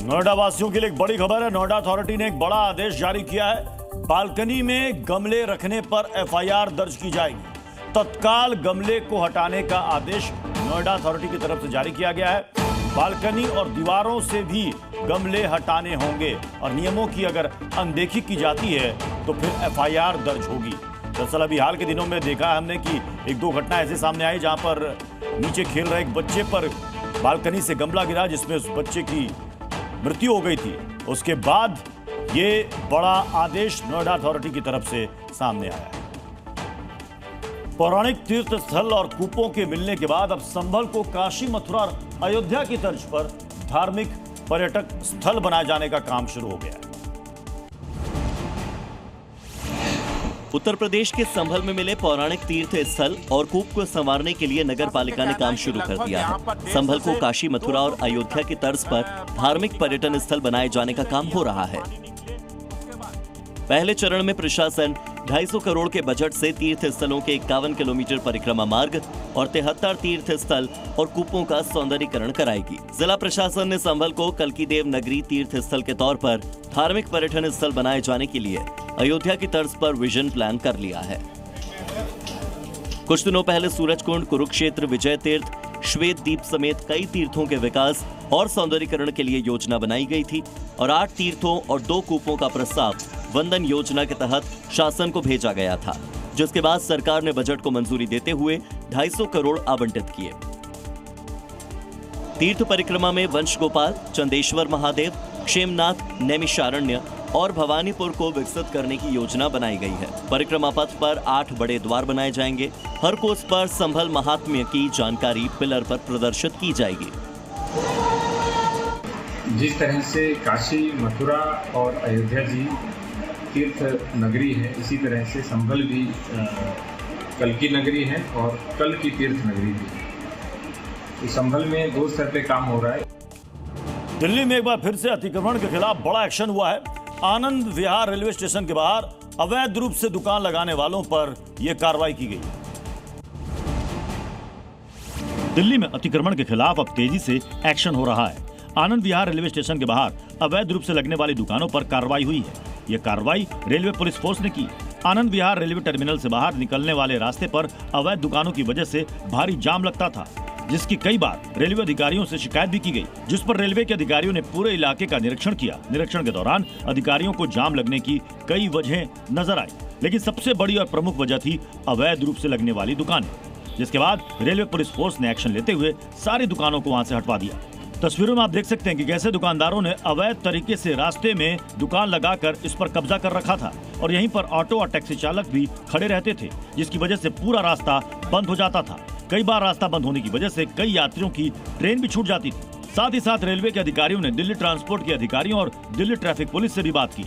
नोएडा वासियों के लिए एक बड़ी खबर है। नोएडा अथॉरिटी ने एक बड़ा आदेश जारी किया है। बालकनी में गमले रखने पर एफआईआर दर्ज की जाएगी। तत्काल गमले को हटाने का आदेश नोएडा अथॉरिटी की तरफ से जारी किया गया है। बालकनी और दीवारों से भी गमले हटाने होंगे और नियमों की अगर अनदेखी की जाती है तो फिर एफआईआर दर्ज होगी। दरअसल अभी हाल के दिनों में देखा हमने कि एक दो घटना ऐसे सामने आई जहां पर नीचे खेल रहे एक बच्चे पर बालकनी से गमला गिरा जिसमें उस बच्चे की मृत्यु हो गई थी। उसके बाद ये बड़ा आदेश नोएडा अथॉरिटी की तरफ से सामने आया है। पौराणिक तीर्थ स्थल और कूपों के मिलने के बाद अब संभल को काशी, मथुरा और अयोध्या की तर्ज पर धार्मिक पर्यटक स्थल बनाए जाने का काम शुरू हो गया है। उत्तर प्रदेश के संभल में मिले पौराणिक तीर्थ स्थल और कूप को संवारने के लिए नगर पालिका ने काम शुरू कर दिया है। संभल को काशी, मथुरा और अयोध्या की तर्ज पर धार्मिक पर्यटन स्थल बनाए जाने का काम हो रहा है। पहले चरण में प्रशासन 250 करोड़ के बजट से तीर्थ स्थलों के 51 किलोमीटर परिक्रमा मार्ग और 73 तीर्थ स्थल और कूपों का सौंदर्यीकरण कराएगी। जिला प्रशासन ने संभल को कल्की देव नगरी तीर्थ स्थल के तौर पर धार्मिक पर्यटन स्थल बनाए जाने के लिए अयोध्या की तर्ज पर विजन प्लान कर लिया है। कुछ दिनों पहले सूरजकुंड, कुरुक्षेत्र, विजय तीर्थ, श्वेत दीप समेत कई तीर्थों के विकास और सौंदर्यीकरण के लिए योजना बनाई गई थी और 8 तीर्थों और 2 कूपों का प्रस्ताव वंदन योजना के तहत शासन को भेजा गया था, जिसके बाद सरकार ने बजट को मंजूरी देते हुए 250 करोड़ आवंटित किए। तीर्थ परिक्रमा में वंशगोपाल, चंदेश्वर महादेव, क्षेमनाथ, नैमिषारण्य और भवानीपुर को विकसित करने की योजना बनाई गई है। परिक्रमा पथ पर 8 बड़े द्वार बनाए जाएंगे। हर कोस पर संभल महात्म्य की जानकारी पिलर पर प्रदर्शित की जाएगी। जिस तरह से काशी, मथुरा और अयोध्या जी तीर्थ नगरी है, इसी तरह से संभल भी कल की नगरी है और कल की तीर्थ नगरी भी है। तो संभल में 2 स्तर पे काम हो रहा है। दिल्ली में एक बार फिर से अतिक्रमण के खिलाफ बड़ा एक्शन हुआ है। आनंद विहार रेलवे स्टेशन के बाहर अवैध रूप से दुकान लगाने वालों पर यह कार्रवाई की गई है। दिल्ली में अतिक्रमण के खिलाफ अब तेजी से एक्शन हो रहा है। आनंद विहार रेलवे स्टेशन के बाहर अवैध रूप से लगने वाली दुकानों पर कार्रवाई हुई है। यह कार्रवाई रेलवे पुलिस फोर्स ने की। आनंद विहार रेलवे टर्मिनल से बाहर निकलने वाले रास्ते पर अवैध दुकानों की वजह से भारी जाम लगता था, जिसकी कई बार रेलवे अधिकारियों से शिकायत भी की गई, जिस पर रेलवे के अधिकारियों ने पूरे इलाके का निरीक्षण किया। निरीक्षण के दौरान अधिकारियों को जाम लगने की कई वजहें नजर आई, लेकिन सबसे बड़ी और प्रमुख वजह थी अवैध रूप से लगने वाली दुकानें, जिसके बाद रेलवे पुलिस फोर्स ने एक्शन लेते हुए सारी दुकानों को वहां से हटवा दिया। तस्वीरों में आप देख सकते हैं कि कैसे दुकानदारों ने अवैध तरीके से रास्ते में दुकान लगाकर इस पर कब्जा कर रखा था और यहीं पर ऑटो और टैक्सी चालक भी खड़े रहते थे, जिसकी वजह से पूरा रास्ता बंद हो जाता था। कई बार रास्ता बंद होने की वजह से कई यात्रियों की ट्रेन भी छूट जाती थी। साथ ही साथ रेलवे के अधिकारियों ने दिल्ली ट्रांसपोर्ट के अधिकारियों और दिल्ली ट्रैफिक पुलिस से भी बात की।